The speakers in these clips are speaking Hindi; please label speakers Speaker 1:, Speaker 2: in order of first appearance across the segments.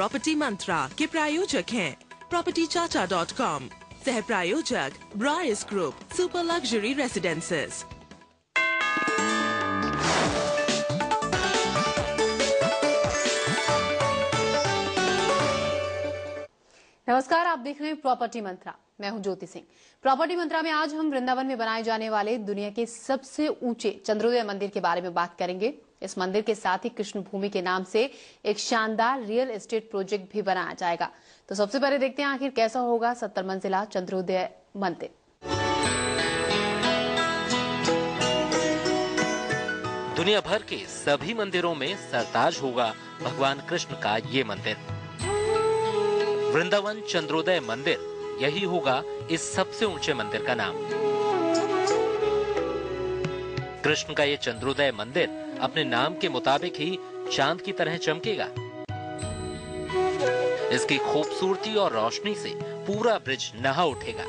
Speaker 1: प्रॉपर्टी मंत्रा के प्रायोजक हैं propertychacha.com, सह प्रायोजक Bryce group super luxury residences.
Speaker 2: नमस्कार, आप देख रहे हैं प्रॉपर्टी मंत्रा। मैं हूं ज्योति सिंह। प्रॉपर्टी मंत्रा में आज हम वृंदावन में बनाए जाने वाले दुनिया के सबसे ऊंचे चंद्रोदय मंदिर के बारे में बात करेंगे। इस मंदिर के साथ ही कृष्ण भूमि के नाम से एक शानदार रियल एस्टेट प्रोजेक्ट भी बनाया जाएगा। तो सबसे पहले देखते हैं आखिर कैसा होगा 70 मंजिला चंद्रोदय मंदिर।
Speaker 3: दुनिया भर के सभी मंदिरों में सरताज होगा भगवान कृष्ण का ये मंदिर। वृंदावन चंद्रोदय मंदिर, यही होगा इस सबसे ऊंचे मंदिर का नाम। कृष्ण का ये चंद्रोदय मंदिर अपने नाम के मुताबिक ही चांद की तरह चमकेगा। इसकी खूबसूरती और रोशनी से पूरा ब्रिज नहा उठेगा।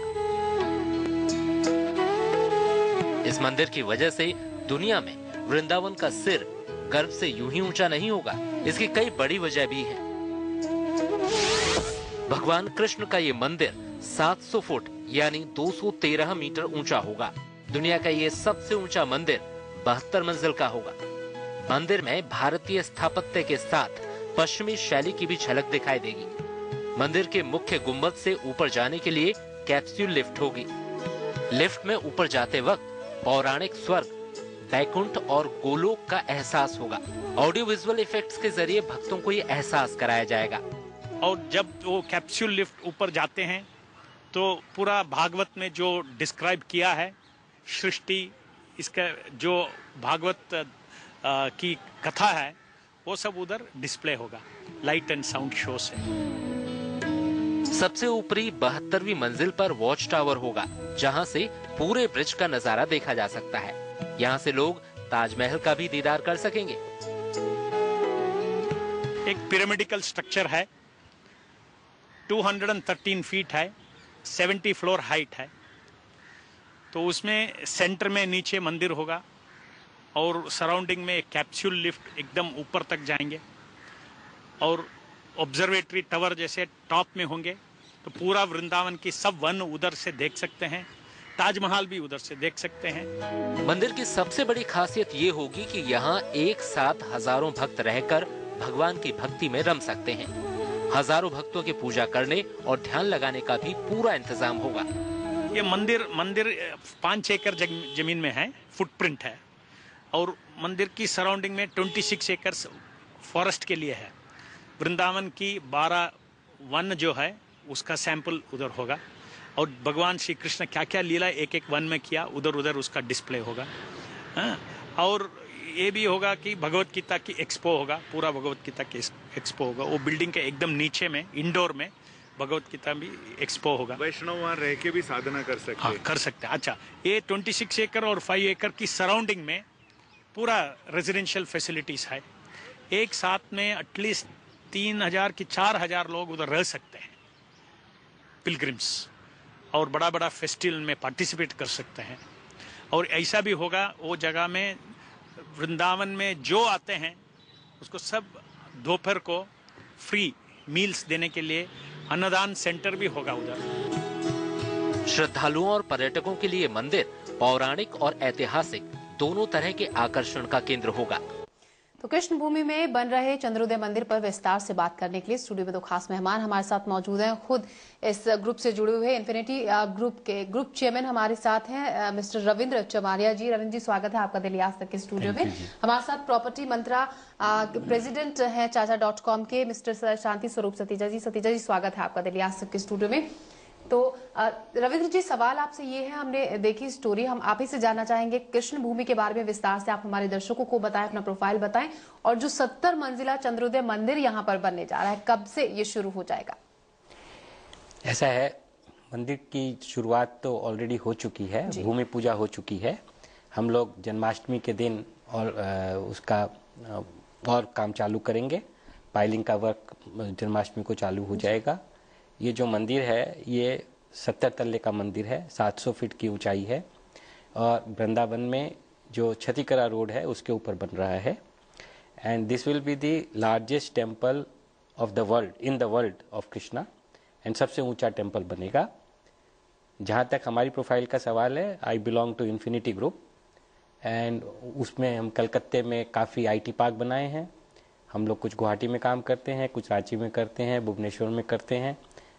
Speaker 3: इस मंदिर की वजह से दुनिया में वृंदावन का सिर गर्व से यूं ही ऊंचा नहीं होगा। इसकी कई बड़ी वजह भी है। भगवान कृष्ण का ये मंदिर 700 फुट यानी 213 मीटर ऊंचा होगा। दुनिया का ये सबसे ऊंचा मंदिर 72 मंजिल का होगा। मंदिर में भारतीय स्थापत्य के साथ पश्चिमी शैली की भी झलक दिखाई देगी। मंदिर के मुख्य गुंबद से ऊपर जाने के लिए कैप्सूल लिफ्ट होगी। लिफ्ट में ऊपर जाते वक्त पौराणिक स्वर्ग, बैकुंठ और गोलोक का एहसास होगा। ऑडियो विजुअल इफेक्ट्स के जरिए भक्तों को ये एहसास कराया जाएगा।
Speaker 4: और जब वो कैप्सूल लिफ्ट ऊपर जाते हैं तो पूरा भागवत में जो डिस्क्राइब किया है सृष्टि, इसका जो भागवत की कथा है वो सब उधर डिस्प्ले होगा लाइट एंड साउंड शो से।
Speaker 3: सबसे ऊपरी 72वीं मंजिल पर वॉच टावर होगा, जहां से पूरे ब्रिज का नजारा देखा जा सकता है। यहाँ से लोग ताजमहल का भी दीदार कर सकेंगे।
Speaker 4: एक पिरामिडिकल स्ट्रक्चर है, 213 फीट है, 70 फ्लोर हाइट है। तो उसमें सेंटर में नीचे मंदिर होगा और सराउंडिंग में एक कैप्सूल लिफ्ट एकदम ऊपर तक जाएंगे और ऑब्जर्वेटरी टावर जैसे टॉप में होंगे। तो पूरा वृंदावन की सब वन उधर से देख सकते हैं, ताजमहल भी उधर से देख सकते हैं।
Speaker 3: मंदिर की सबसे बड़ी खासियत ये होगी कि यहाँ एक साथ हजारों भक्त रहकर भगवान की भक्ति में रम सकते हैं। हजारों भक्तों की पूजा करने और ध्यान लगाने का भी पूरा इंतजाम होगा।
Speaker 4: ये मंदिर 5 एकड़ जमीन में है, फुटप्रिंट है और मंदिर की सराउंडिंग में 26 एकड़ फॉरेस्ट के लिए है। वृंदावन की 12 वन जो है उसका सैंपल उधर होगा और भगवान श्री कृष्ण क्या क्या लीला एक एक वन में किया उधर उधर उसका डिस्प्ले होगा। और ये भी होगा कि भगवत गीता की एक्सपो होगा, पूरा भगवत गीता की एक्सपो होगा। वो बिल्डिंग के एकदम नीचे में इंडोर में भगवत गीता भी एक्सपो होगा।
Speaker 5: वैष्णव वहाँ रह के भी साधना कर सकते हैं।
Speaker 4: हाँ, कर सकते हैं। अच्छा, ये 26 एकड़ और 5 एकड़ की सराउंडिंग में पूरा रेजिडेंशियल फैसिलिटीज है। एक साथ में एटलीस्ट 3000 की 4000 लोग उधर रह सकते हैं, पिलग्रिम्स, और बड़ा बड़ा फेस्टिवल में पार्टिसिपेट कर सकते हैं। और ऐसा भी होगा वो जगह में वृंदावन में जो आते हैं उसको सब दोपहर को फ्री मील्स देने के लिए अन्नदान सेंटर भी होगा उधर।
Speaker 3: श्रद्धालुओं और पर्यटकों के लिए मंदिर पौराणिक और ऐतिहासिक दोनों तरह के आकर्षण का केंद्र होगा।
Speaker 2: तो कृष्ण भूमि में बन रहे चंद्रोदय मंदिर पर विस्तार से बात करने के लिए स्टूडियो में दो खास मेहमान हमारे साथ मौजूद हैं। खुद इस ग्रुप से जुड़े हुए इन्फिनिटी ग्रुप के ग्रुप चेयरमैन हमारे साथ हैं मिस्टर रविंद्र चमारिया जी। रविंद्र जी, स्वागत है आपका दिल्ली आज तक के स्टूडियो में। हमारे साथ प्रॉपर्टी मंत्रा प्रेसिडेंट हैं चाचा.com के मिस्टर शांति स्वरूप सतीजा जी। सतीजा जी, स्वागत है आपका दिल्ली आज तक के स्टूडियो में। तो रविंद्र जी, सवाल आपसे ये है, हमने देखी स्टोरी, हम आप ही से जानना चाहेंगे कृष्ण भूमि के बारे में विस्तार से आप हमारे दर्शकों को बताएं, अपना प्रोफाइल बताएं, और जो 70 मंजिला चंद्रोदय मंदिर यहाँ पर बनने जा रहा है, कब से ये शुरू हो जाएगा?
Speaker 6: ऐसा है, मंदिर की शुरुआत तो ऑलरेडी हो चुकी है, भूमि पूजा हो चुकी है। हम लोग जन्माष्टमी के दिन और उसका और काम चालू करेंगे। पाइलिंग का वर्क जन्माष्टमी को चालू हो जाएगा। ये जो मंदिर है ये 70 तल्ले का मंदिर है, 700 फीट की ऊंचाई है और वृंदावन में जो छतीकरा रोड है उसके ऊपर बन रहा है। And this will be the largest temple of the world, in the world of Krishna, and सबसे ऊंचा टेम्पल बनेगा। जहाँ तक हमारी प्रोफाइल का सवाल है, I belong to infinity group, and उसमें हम कलकत्ते में काफ़ी IT पार्क बनाए हैं। हम लोग कुछ गुवाहाटी में काम करते हैं, कुछ रांची में करते हैं, भुवनेश्वर में करते हैं,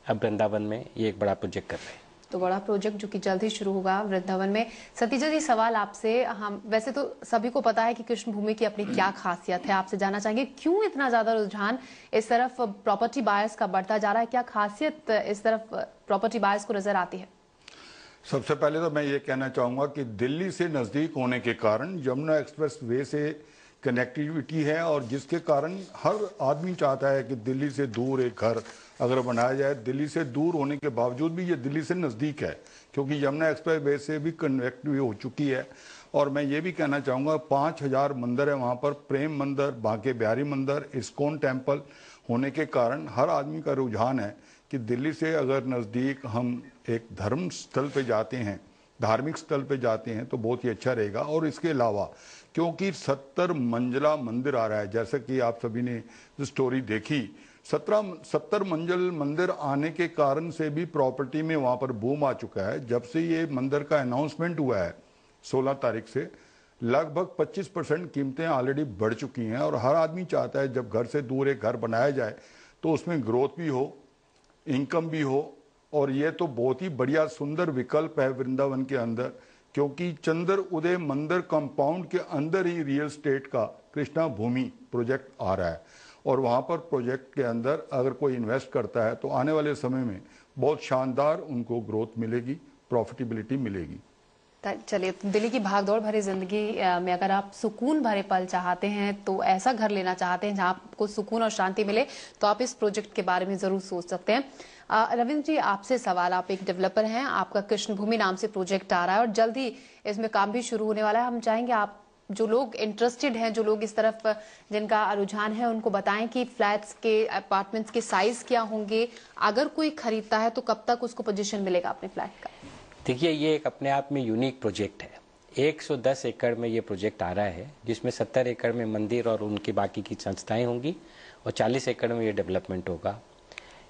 Speaker 6: अब वृंदावन में ये एक बड़ा प्रोजेक्ट कर रहे हैं।
Speaker 2: तो बड़ा प्रोजेक्ट जो कि जल्द ही शुरू होगा वृंदावन में। सतीजा जी, सवाल आपसे, हम वैसे तो सभी को पता है कि कृष्ण भूमि की अपनी क्या खासियत है, आपसे जानना चाहेंगे क्यों इतना ज्यादा रुझान इस तरफ प्रॉपर्टी बायर्स का बढ़ता जा रहा है? क्या खासियत इस तरफ प्रॉपर्टी बायर्स को नजर आती है?
Speaker 7: सबसे पहले तो मैं ये कहना चाहूँगा कि दिल्ली से नज़दीक होने के कारण यमुना एक्सप्रेस वे से कनेक्टिविटी है, और जिसके कारण हर आदमी चाहता है कि दिल्ली से दूर एक घर अगर बनाया जाए। दिल्ली से दूर होने के बावजूद भी ये दिल्ली से नज़दीक है, क्योंकि यमुना एक्सप्रेस वे से भी कनेक्टिविटी हो चुकी है। और मैं ये भी कहना चाहूँगा 5000 मंदिर है वहाँ पर, प्रेम मंदिर, बांके बिहारी मंदिर, इस्कॉन टेम्पल होने के कारण हर आदमी का रुझान है कि दिल्ली से अगर नज़दीक हम एक धर्म स्थल पे जाते हैं, धार्मिक स्थल पे जाते हैं, तो बहुत ही अच्छा रहेगा। और इसके अलावा क्योंकि 70 मंजिला मंदिर आ रहा है, जैसा कि आप सभी ने स्टोरी देखी, 70 मंजिल मंदिर आने के कारण से भी प्रॉपर्टी में वहाँ पर बूम आ चुका है। जब से ये मंदिर का अनाउंसमेंट हुआ है 16 तारीख से, लगभग 25% कीमतें ऑलरेडी बढ़ चुकी हैं। और हर आदमी चाहता है जब घर से दूर एक घर बनाया जाए तो उसमें ग्रोथ भी हो, इनकम भी हो। और ये तो बहुत ही बढ़िया सुंदर विकल्प है वृंदावन के अंदर, क्योंकि चंद्र उदय मंदिर कंपाउंड के अंदर ही रियल स्टेट का कृष्णा भूमि प्रोजेक्ट आ रहा है। और वहाँ पर प्रोजेक्ट के अंदर अगर कोई इन्वेस्ट करता है तो आने वाले समय में बहुत शानदार उनको ग्रोथ मिलेगी, प्रॉफिटेबिलिटी मिलेगी।
Speaker 2: चलिए, दिल्ली की भागदौड़ भरी जिंदगी में अगर आप सुकून भरे पल चाहते हैं, तो ऐसा घर लेना चाहते हैं जहां आपको सुकून और शांति मिले, तो आप इस प्रोजेक्ट के बारे में जरूर सोच सकते हैं। रविंद्र जी, आपसे सवाल, आप एक डेवलपर हैं, आपका कृष्ण भूमि नाम से प्रोजेक्ट आ रहा है और जल्द ही इसमें काम भी शुरू होने वाला है। हम चाहेंगे आप जो लोग इंटरेस्टेड हैं, जो लोग इस तरफ जिनका रुझान है, उनको बताएं कि फ्लैट्स के, अपार्टमेंट्स के साइज क्या होंगे, अगर कोई खरीदता है तो कब तक उसको पोजीशन मिलेगा अपने फ्लैट का?
Speaker 6: देखिए, ये एक अपने आप में यूनिक प्रोजेक्ट है। 110 एकड़ में ये प्रोजेक्ट आ रहा है, जिसमें 70 एकड़ में मंदिर और उनकी बाकी की संस्थाएं होंगी और 40 एकड़ में ये डेवलपमेंट होगा।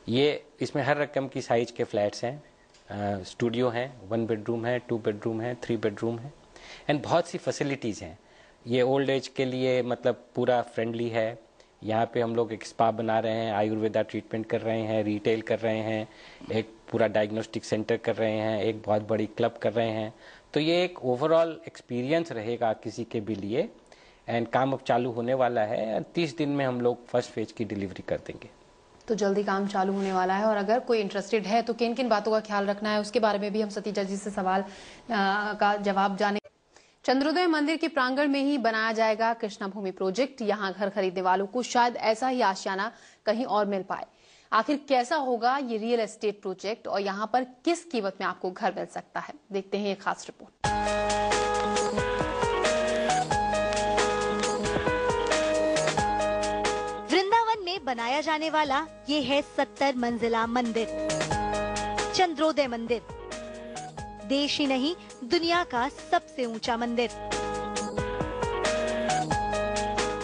Speaker 6: ये इसमें हर रकम की साइज के फ्लैट्स हैं, स्टूडियो हैं, 1 बेडरूम है, 2 बेडरूम है, 3 बेडरूम है, एंड बहुत सी फैसिलिटीज़ हैं। ये ओल्ड एज के लिए मतलब पूरा फ्रेंडली है। यहाँ पे हम लोग एक स्पा बना रहे हैं, आयुर्वेदा ट्रीटमेंट कर रहे हैं, रिटेल कर रहे हैं, एक पूरा डायग्नोस्टिक सेंटर कर रहे हैं, एक बहुत बड़ी क्लब कर रहे हैं। तो ये एक ओवरऑल एक्सपीरियंस रहेगा किसी के भी लिए, एंड काम अब चालू होने वाला है। 30 दिन में हम लोग फर्स्ट फेज की डिलीवरी कर देंगे।
Speaker 2: तो जल्दी काम चालू होने वाला है। और अगर कोई इंटरेस्टेड है तो किन किन बातों का ख्याल रखना है, उसके बारे में भी हम सतीजा जी से सवाल का जवाब जाने। चंद्रोदय मंदिर के प्रांगण में ही बनाया जाएगा कृष्णा भूमि प्रोजेक्ट। यहाँ घर खरीदने वालों को शायद ऐसा ही आशियाना कहीं और मिल पाए। आखिर कैसा होगा ये रियल एस्टेट प्रोजेक्ट और यहाँ पर किस कीमत में आपको घर मिल सकता है, देखते हैं ये खास रिपोर्ट।
Speaker 8: वृंदावन में बनाया जाने वाला ये है 70 मंजिला मंदिर, चंद्रोदय मंदिर। देश ही नहीं, दुनिया का सबसे ऊंचा मंदिर।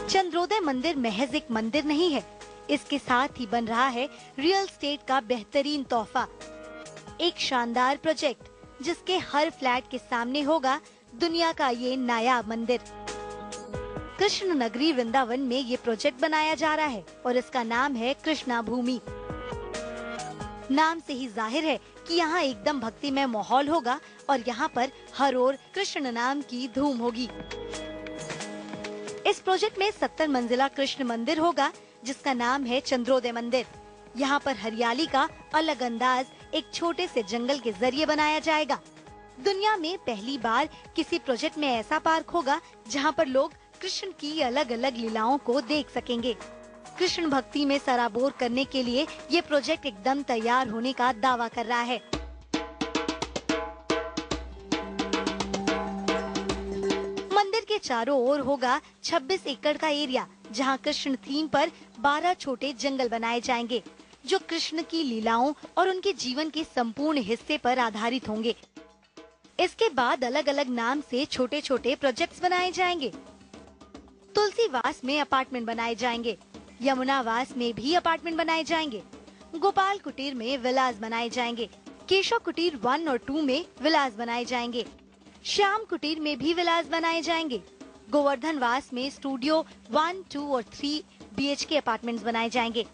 Speaker 8: चंद्रोदय मंदिर महज एक मंदिर नहीं है, इसके साथ ही बन रहा है रियल एस्टेट का बेहतरीन तोहफा। एक शानदार प्रोजेक्ट जिसके हर फ्लैट के सामने होगा दुनिया का ये नायाब मंदिर। कृष्ण नगरी वृंदावन में ये प्रोजेक्ट बनाया जा रहा है और इसका नाम है कृष्णा भूमि। नाम से ही जाहिर है कि यहाँ एकदम भक्तिमय माहौल होगा और यहाँ पर हर ओर कृष्ण नाम की धूम होगी। इस प्रोजेक्ट में 70 मंजिला कृष्ण मंदिर होगा जिसका नाम है चंद्रोदय मंदिर। यहाँ पर हरियाली का अलग अंदाज एक छोटे से जंगल के जरिए बनाया जाएगा। दुनिया में पहली बार किसी प्रोजेक्ट में ऐसा पार्क होगा जहाँ पर लोग कृष्ण की अलग अलग लीलाओं को देख सकेंगे। कृष्ण भक्ति में सराबोर करने के लिए ये प्रोजेक्ट एकदम तैयार होने का दावा कर रहा है। मंदिर के चारों ओर होगा 26 एकड़ का एरिया, जहां कृष्ण थीम पर 12 छोटे जंगल बनाए जाएंगे, जो कृष्ण की लीलाओं और उनके जीवन के संपूर्ण हिस्से पर आधारित होंगे। इसके बाद अलग अलग नाम से छोटे छोटे प्रोजेक्ट्स बनाए जाएंगे। तुलसीवास में अपार्टमेंट बनाए जाएंगे, यमुनावास में भी अपार्टमेंट बनाए जाएंगे। गोपाल कुटीर में विलास बनाए जाएंगे। केशव कुटीर 1 और 2 में विलास बनाए जाएंगे। श्याम कुटीर में भी विलास बनाए जाएंगे। गोवर्धनवास में स्टूडियो 1, 2 और 3 BHK अपार्टमेंट्स बनाए जाएंगे।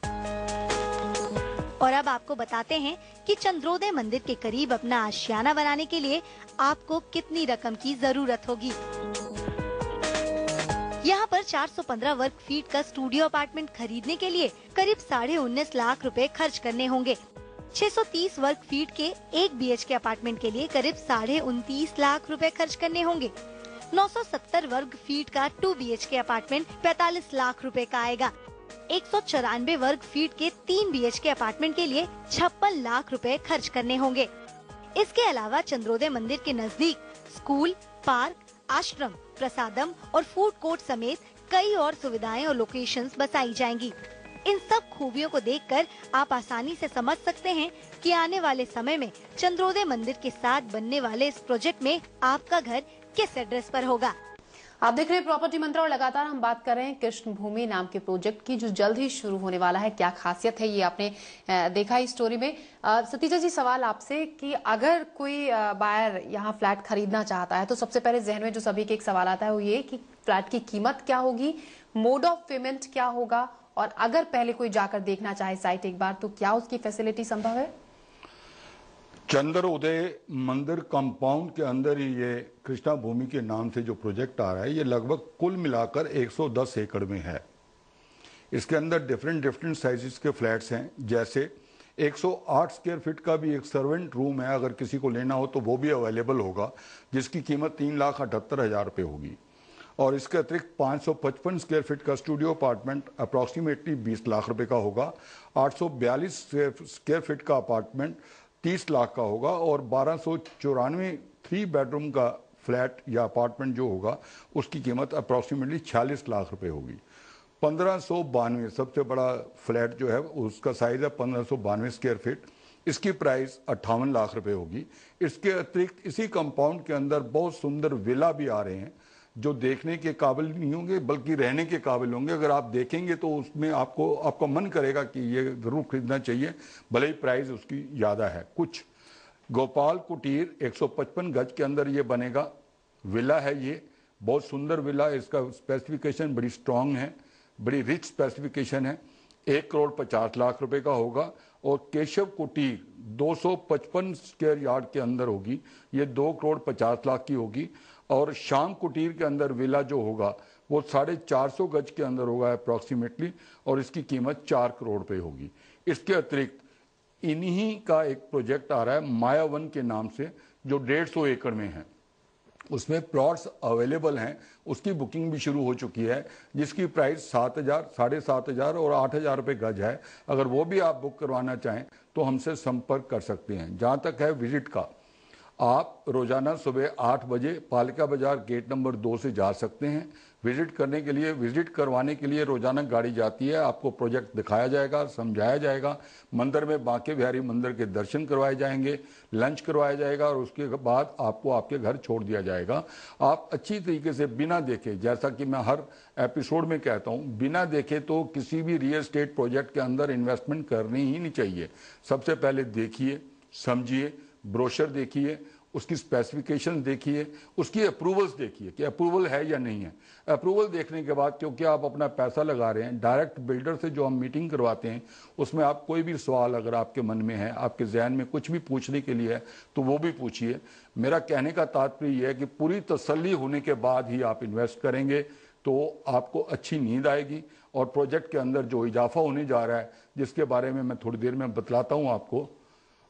Speaker 8: और अब आपको बताते हैं कि चंद्रोदय मंदिर के करीब अपना आशियाना बनाने के लिए आपको कितनी रकम की जरूरत होगी। यहाँ पर 415 वर्ग फीट का स्टूडियो अपार्टमेंट खरीदने के लिए करीब 19.5 लाख रुपए खर्च करने होंगे। 630 वर्ग फीट के 1 BHK अपार्टमेंट के लिए करीब 29.5 लाख रुपए खर्च करने होंगे। 970 वर्ग फीट का 2 BHK अपार्टमेंट 45 लाख रुपए का आएगा। 194 वर्ग फीट के 3 BHK अपार्टमेंट के लिए 56 लाख रुपए खर्च करने होंगे। इसके अलावा चंद्रोदय मंदिर के नजदीक स्कूल, पार्क, आश्रम, प्रसादम और फूड कोर्ट समेत कई और सुविधाएं और लोकेशंस बसाई जाएंगी। इन सब खूबियों को देखकर आप आसानी से समझ सकते हैं कि आने वाले समय में चंद्रोदय मंदिर के साथ बनने वाले इस प्रोजेक्ट में आपका घर किस एड्रेस पर होगा।
Speaker 2: आप देख रहे हैं प्रॉपर्टी मंत्र और लगातार हम बात कर रहे हैं कृष्ण भूमि नाम के प्रोजेक्ट की, जो जल्द ही शुरू होने वाला है। क्या खासियत है ये आपने देखा इस स्टोरी में। सतीजा जी, सवाल आपसे कि अगर कोई बायर यहाँ फ्लैट खरीदना चाहता है तो सबसे पहले जहन में जो सभी के एक सवाल आता है वो ये कि फ्लैट की कीमत क्या होगी, मोड ऑफ पेमेंट क्या होगा, और अगर पहले कोई जाकर देखना चाहे साइट एक बार तो क्या उसकी फैसिलिटी संभव है।
Speaker 7: चंद्रोदय मंदिर कंपाउंड के अंदर ही ये कृष्णा भूमि के नाम से जो प्रोजेक्ट आ रहा है, ये लगभग कुल मिलाकर 110 एकड़ में है। इसके अंदर डिफरेंट साइजेस के फ्लैट्स हैं, जैसे 108 स्क्वायर फीट का भी एक सर्वेंट रूम है, अगर किसी को लेना हो तो वो भी अवेलेबल होगा, जिसकी कीमत 3,78,000 रुपये होगी। और इसके अतिरिक्त 555 स्क्वायर फीट का स्टूडियो अपार्टमेंट अप्रॉक्सीमेटली 20 लाख रुपए का होगा। 842 स्क्वायर फीट का अपार्टमेंट 30 लाख का होगा। और 1294 3 बेडरूम का फ्लैट या अपार्टमेंट जो होगा उसकी कीमत अप्रॉक्सीमेटली 46 लाख रुपए होगी। 1592 सबसे बड़ा फ्लैट जो है उसका साइज है 1592 स्क्वायर फीट, इसकी प्राइस 58 लाख रुपए होगी। इसके अतिरिक्त इसी कंपाउंड के अंदर बहुत सुंदर विला भी आ रहे हैं, जो देखने के काबिल नहीं होंगे बल्कि रहने के काबिल होंगे। अगर आप देखेंगे तो उसमें आपका मन करेगा कि ये जरूर खरीदना चाहिए, भले ही प्राइस उसकी ज़्यादा है। कुछ गोपाल कुटीर 155 गज के अंदर ये बनेगा, विला है ये, बहुत सुंदर विला। इसका स्पेसिफिकेशन बड़ी स्ट्रांग है, बड़ी रिच स्पेसिफिकेशन है। 1,50 लाख रुपए का होगा। और केशव कुटीर 255 स्क्वायर यार्ड के अंदर होगी, ये 2,50 लाख की होगी। और श्याम कुटीर के अंदर विला जो होगा वो 450 गज के अंदर होगा अप्रॉक्सीमेटली, और इसकी कीमत 4 करोड़ रुपए होगी। इसके अतिरिक्त इन्हीं का एक प्रोजेक्ट आ रहा है मायावन के नाम से, जो 150 एकड़ में है। उसमें प्लॉट्स अवेलेबल हैं, उसकी बुकिंग भी शुरू हो चुकी है, जिसकी प्राइस 7,000, 7,500 और 8,000 रुपये गज है। अगर वो भी आप बुक करवाना चाहें तो हमसे संपर्क कर सकते हैं। जहाँ तक है विजिट का, आप रोजाना सुबह 8 बजे पालिका बाजार गेट नंबर 2 से जा सकते हैं। विजिट करने के लिए, विजिट करवाने के लिए रोजाना गाड़ी जाती है। आपको प्रोजेक्ट दिखाया जाएगा, समझाया जाएगा, मंदिर में बांके बिहारी मंदिर के दर्शन करवाए जाएंगे, लंच करवाया जाएगा और उसके बाद आपको आपके घर छोड़ दिया जाएगा। आप अच्छी तरीके से बिना देखे, जैसा कि मैं हर एपिसोड में कहता हूँ, बिना देखे तो किसी भी रियल एस्टेट प्रोजेक्ट के अंदर इन्वेस्टमेंट करनी ही नहीं चाहिए। सबसे पहले देखिए, समझिए, ब्रोशर देखिए, उसकी स्पेसिफिकेशन देखिए, उसकी अप्रूवल्स देखिए कि अप्रूवल है या नहीं है। अप्रूवल देखने के बाद, क्योंकि आप अपना पैसा लगा रहे हैं, डायरेक्ट बिल्डर से जो हम मीटिंग करवाते हैं उसमें आप कोई भी सवाल अगर आपके मन में है, आपके जहन में कुछ भी पूछने के लिए है तो वो भी पूछिए। मेरा कहने का तात्पर्य यह है कि पूरी तसल्ली होने के बाद ही आप इन्वेस्ट करेंगे तो आपको अच्छी नींद आएगी। और प्रोजेक्ट के अंदर जो इजाफा होने जा रहा है, जिसके बारे में मैं थोड़ी देर में बतलाता हूँ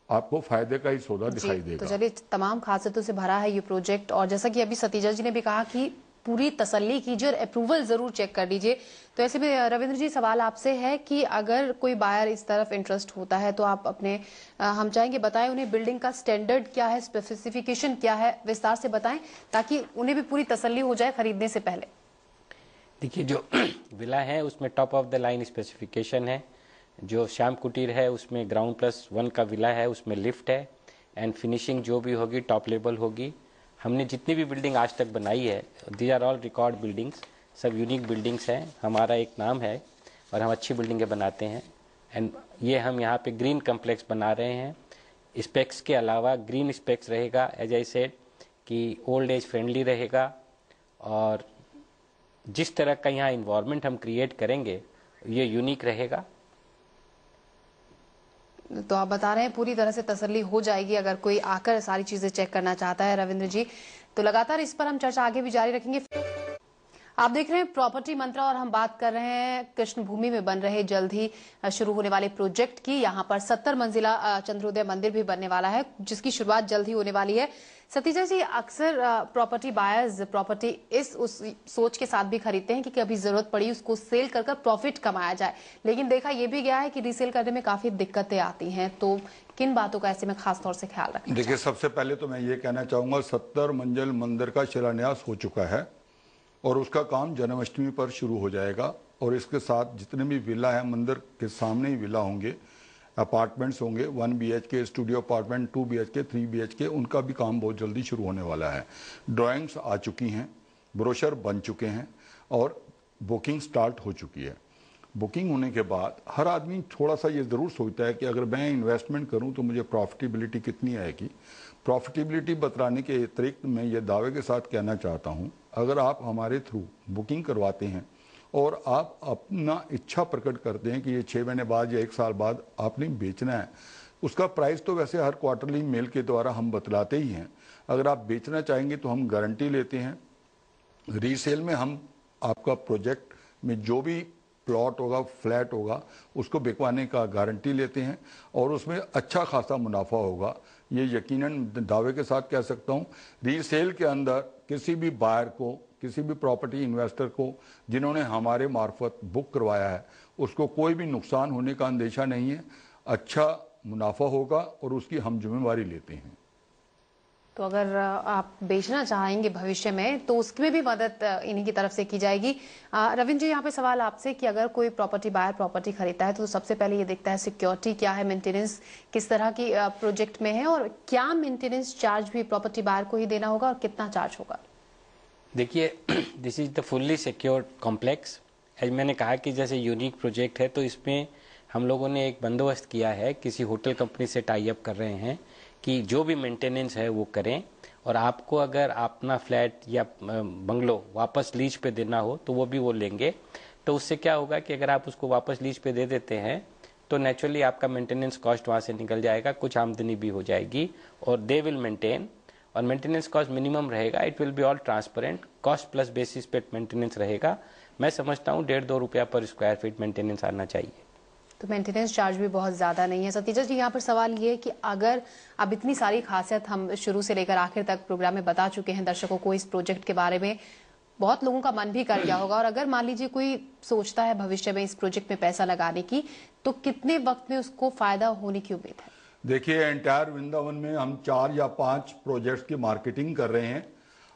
Speaker 7: आपको फायदे का ही सौदा दिखाई देगा।
Speaker 2: तो चलिए, तमाम खासियतों से भरा है ये प्रोजेक्ट, और जैसा कि अभी सतीजा जी ने भी कहा कि पूरी तसल्ली कीजिए और अप्रूवल जरूर चेक कर लीजिए। तो ऐसे में रविंद्र जी, सवाल आपसे है कि अगर कोई बायर इस तरफ इंटरेस्ट होता है तो आप अपने हम चाहेंगे बताएं उन्हें बिल्डिंग का स्टैंडर्ड क्या है, स्पेसिफिकेशन क्या है, विस्तार से बताएं ताकि उन्हें भी पूरी तसल्ली हो जाए खरीदने से पहले।
Speaker 6: देखिए, जो विला है उसमें top of the line specification है। जो श्याम कुटीर है उसमें ग्राउंड +1 का विला है, उसमें लिफ्ट है, एंड फिनिशिंग जो भी होगी टॉप लेवल होगी। हमने जितनी भी बिल्डिंग आज तक बनाई है, these are all record buildings, सब यूनिक बिल्डिंग्स हैं। हमारा एक नाम है, और हम अच्छी बिल्डिंगें बनाते हैं। एंड ये हम यहाँ पे ग्रीन कम्प्लेक्स बना रहे हैं। स्पेक्स के अलावा ग्रीन स्पेक्स रहेगा, एज आई सेड कि ओल्ड एज फ्रेंडली रहेगा, और जिस तरह का यहाँ इन्वायरमेंट हम क्रिएट करेंगे ये यूनिक रहेगा।
Speaker 2: तो आप बता रहे हैं पूरी तरह से तसल्ली हो जाएगी अगर कोई आकर सारी चीजें चेक करना चाहता है। रविंद्र जी, तो लगातार इस पर हम चर्चा आगे भी जारी रखेंगे। आप देख रहे हैं प्रॉपर्टी मंत्रा और हम बात कर रहे हैं कृष्ण भूमि में बन रहे जल्द ही शुरू होने वाले प्रोजेक्ट की। यहाँ पर 70 मंजिला चंद्रोदय मंदिर भी बनने वाला है जिसकी शुरुआत जल्द ही होने वाली है। सतीजा जी, अक्सर प्रॉपर्टी बायर्स प्रॉपर्टी उस सोच के साथ भी खरीदते हैं कि कभी जरूरत पड़ी उसको सेल कर प्रॉफिट कमाया जाए, लेकिन देखा यह भी गया है कि रीसेल करने में काफी दिक्कतें आती हैं। तो किन बातों का ऐसे में खास तौर से ख्याल रखना?
Speaker 7: देखिए, सबसे पहले तो मैं ये कहना चाहूंगा 70 मंजिल मंदिर का शिलान्यास हो चुका है और उसका काम जन्माष्टमी पर शुरू हो जाएगा। और इसके साथ जितने भी विला है, मंदिर के सामने ही विला होंगे, अपार्टमेंट्स होंगे, 1 BHK studio apartment, 2 BHK, 3 BHK, उनका भी काम बहुत जल्दी शुरू होने वाला है। ड्राइंग्स आ चुकी हैं, ब्रोशर बन चुके हैं और बुकिंग स्टार्ट हो चुकी है। बुकिंग होने के बाद हर आदमी थोड़ा सा ये ज़रूर सोचता है कि अगर मैं इन्वेस्टमेंट करूं तो मुझे प्रॉफिटेबिलिटी कितनी आएगी। प्रॉफिटेबिलिटी बतलाने के अतिरिक्त मैं ये दावे के साथ कहना चाहता हूं, अगर आप हमारे थ्रू बुकिंग करवाते हैं और आप अपना इच्छा प्रकट करते हैं कि ये 6 महीने बाद या 1 साल बाद आपने बेचना है, उसका प्राइस तो वैसे हर क्वार्टरली मेल के द्वारा हम बतलाते ही हैं। अगर आप बेचना चाहेंगे तो हम गारंटी लेते हैं। रीसेल में हम आपका प्रोजेक्ट में जो भी प्लॉट होगा, फ्लैट होगा, उसको बिकवाने का गारंटी लेते हैं और उसमें अच्छा खासा मुनाफा होगा। ये यकीनन दावे के साथ कह सकता हूँ। रीसेल के अंदर किसी भी बायर को, किसी भी प्रॉपर्टी इन्वेस्टर को जिन्होंने हमारे मार्फत बुक करवाया है, उसको कोई भी नुकसान होने का अंदेशा नहीं है। अच्छा मुनाफा होगा और उसकी हम जिम्मेवारी लेते हैं।
Speaker 2: तो अगर आप बेचना चाहेंगे भविष्य में तो उसमें भी मदद इन्हीं की तरफ से की जाएगी। रविंद्र जी, यहाँ पे सवाल आपसे कि अगर कोई प्रॉपर्टी बायर प्रॉपर्टी खरीदता है तो सबसे पहले ये देखता है सिक्योरिटी क्या है, मेंटेनेंस किस तरह की प्रोजेक्ट में है, और क्या मेंटेनेंस चार्ज भी प्रॉपर्टी बायर को ही देना होगा और कितना चार्ज होगा?
Speaker 6: देखिए, this is the fully secured complex. As मैंने कहा कि जैसे यूनिक प्रोजेक्ट है तो इसमें हम लोगों ने एक बंदोबस्त किया है, किसी होटल कंपनी से टाई अप कर रहे हैं कि जो भी मेंटेनेंस है वो करें, और आपको अगर अपना फ्लैट या बंगलो वापस लीज पे देना हो तो वो भी वो लेंगे। तो उससे क्या होगा कि अगर आप उसको वापस लीज पे दे देते हैं तो नेचुरली आपका मेंटेनेंस कॉस्ट वहाँ से निकल जाएगा, कुछ आमदनी भी हो जाएगी और दे विल मेंटेन। और मेंटेनेंस कॉस्ट मिनिमम रहेगा, it will be all transparent, cost plus basis पे मेंटेनेंस रहेगा। मैं समझता हूँ 1.5-2 रुपया पर स्क्वायर फीट मेंटेनेंस आना चाहिए।
Speaker 2: तो मेंटेनेंस चार्ज भी बहुत ज्यादा नहीं है। सतीजा जी, यहाँ पर सवाल ये है कि अगर अब इतनी सारी खासियत हम शुरू से लेकर आखिर तक प्रोग्राम में बता चुके हैं दर्शकों को इस प्रोजेक्ट के बारे में, बहुत लोगों का मन भी कर गया होगा, और अगर मान लीजिए कोई सोचता है भविष्य में इस प्रोजेक्ट में पैसा लगाने की, तो कितने वक्त में उसको फायदा होने की उम्मीद है?
Speaker 7: देखिए, एंटायर वृंदावन में हम 4 या 5 प्रोजेक्ट्स की मार्केटिंग कर रहे हैं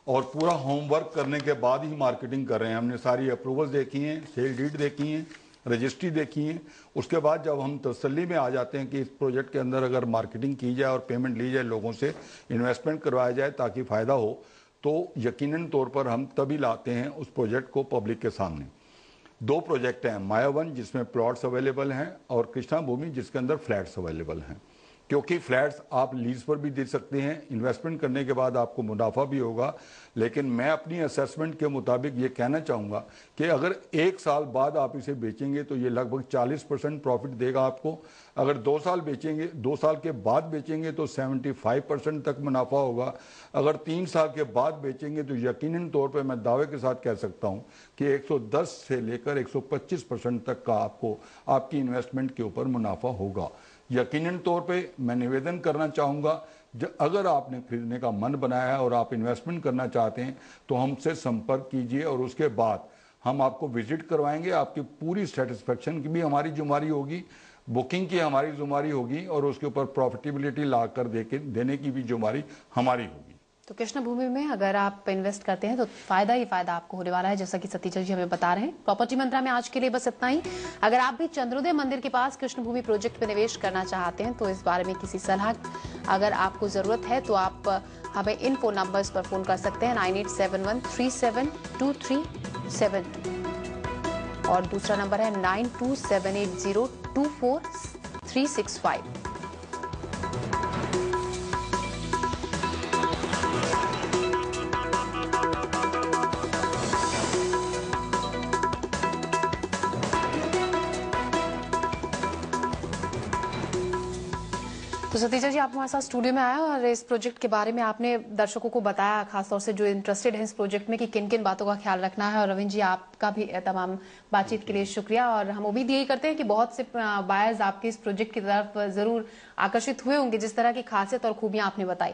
Speaker 7: और पूरा होमवर्क करने के बाद ही मार्केटिंग कर रहे हैं। हमने सारी अप्रूवल्स देखी हैं, सेल डीड देखी हैं, रजिस्ट्री देखी है। उसके बाद जब हम तसल्ली में आ जाते हैं कि इस प्रोजेक्ट के अंदर अगर मार्केटिंग की जाए और पेमेंट ली जाए, लोगों से इन्वेस्टमेंट करवाया जाए ताकि फ़ायदा हो, तो यकीनन तौर पर हम तभी लाते हैं उस प्रोजेक्ट को पब्लिक के सामने। 2 प्रोजेक्ट हैं, मायावन जिसमें प्लॉट्स अवेलेबल हैं और कृष्णा भूमि जिसके अंदर फ्लैट्स अवेलेबल हैं। क्योंकि फ्लैट्स आप लीज पर भी दे सकते हैं, इन्वेस्टमेंट करने के बाद आपको मुनाफा भी होगा। लेकिन मैं अपनी असेसमेंट के मुताबिक ये कहना चाहूँगा कि अगर 1 साल बाद आप इसे बेचेंगे तो ये लगभग 40% प्रॉफिट देगा आपको। अगर 2 साल बेचेंगे, 2 साल के बाद बेचेंगे तो 75% तक मुनाफा होगा। अगर 3 साल के बाद बेचेंगे तो यकीनन तौर पर मैं दावे के साथ कह सकता हूँ कि 110 से लेकर 125% तक का आपको आपकी इन्वेस्टमेंट के ऊपर मुनाफा होगा। यकीनन तौर पे मैं निवेदन करना चाहूँगा, अगर आपने खरीदने का मन बनाया है और आप इन्वेस्टमेंट करना चाहते हैं तो हमसे संपर्क कीजिए और उसके बाद हम आपको विजिट करवाएंगे। आपकी पूरी सेटिस्फेक्शन की भी हमारी जिम्मेदारी होगी, बुकिंग की हमारी जिम्मेदारी होगी और उसके ऊपर प्रॉफिटेबिलिटी ला कर देने की भी जिम्मेदारी हमारी होगी।
Speaker 2: तो कृष्ण भूमि में अगर आप इन्वेस्ट करते हैं तो फायदा ही फायदा आपको होने वाला है, जैसा कि सतीजा जी हमें बता रहे हैं। प्रॉपर्टी मंत्रा में आज के लिए बस इतना ही। अगर आप भी चंद्रोदय मंदिर के पास कृष्ण भूमि प्रोजेक्ट में निवेश करना चाहते हैं तो इस बारे में किसी सलाह अगर आपको जरूरत है तो आप हमें इन फोन नंबर्स पर फोन कर सकते हैं 9871372372 और दूसरा नंबर है 9278024365। तो सतीजा जी, आप हमारे साथ स्टूडियो में आए और इस प्रोजेक्ट के बारे में आपने दर्शकों को बताया, खासतौर से जो इंटरेस्टेड है इस प्रोजेक्ट में, कि किन किन बातों का ख्याल रखना है। और रविंद्र जी, आपका भी तमाम बातचीत के लिए शुक्रिया। और हम उम्मीद यही करते हैं कि बहुत से बायर्स आपके इस प्रोजेक्ट की तरफ जरूर आकर्षित हुए होंगे, जिस तरह की खासियत और खूबियां आपने बताई।